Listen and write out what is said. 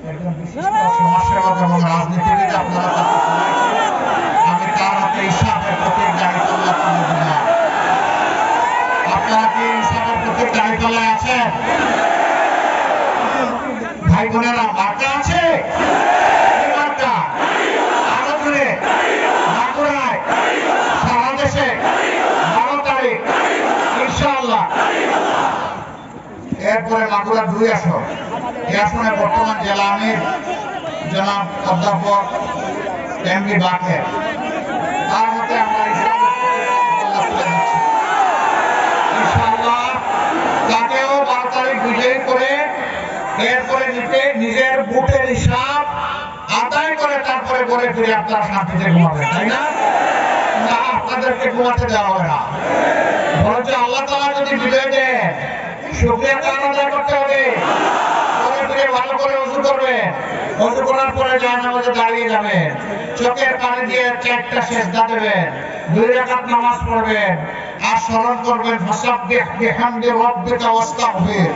একজন বিশিষ্ট সমাজসেবক এবং রাজনীতিবিদ আপনারা আমি তার হাতে ইসলামের প্রতীক দাঁড়িপাল্লা তুলে দিলাম। আপনারা কি ইসলামের প্রতীক দাঁড়িপাল্লায় আছেন? ভাই বোনেরা মার্কা আছে? মার্কা আরো দূরে মাগুরায় সারা দেশে 12 তারিখ ইনশাআল্লাহ। এরপরে মাগুরা 2 আসন, এই আসনে বর্তমান জেলা আমির জনাব অধ্যাপক এমডি বাকের, তার হাতে আমরা ইনশাআল্লাহ তাকেও 12 তারিখ বিজয়ী করে এরপরে নিজের বুটের হিসাব আদায় করে তারপরে বলে ফিরে আপনারা শান্তিতে ঘুমাবেন, তাই না? না, আপনাদেরকে ঘুমাতে দেওয়া হবে না। বরঞ্চ আল্লাহ তাআলা যদি বিজয় দেন শুকরিয়া কার আদায় করতে হবে? পরে ফিরে ভালো করে ওযু করবেন, ওযু করার পরে জানাজাতে দাঁড়িয়ে যাবেন, চোখের পানি দিয়ে 4টা সিজদা দেবেন, 2 রাকাত নামাজ পড়বেন আর স্মরণ করবেন ফাসাব্বিহ বিহামদি রাব্বিকা ওয়াস্তাগফির।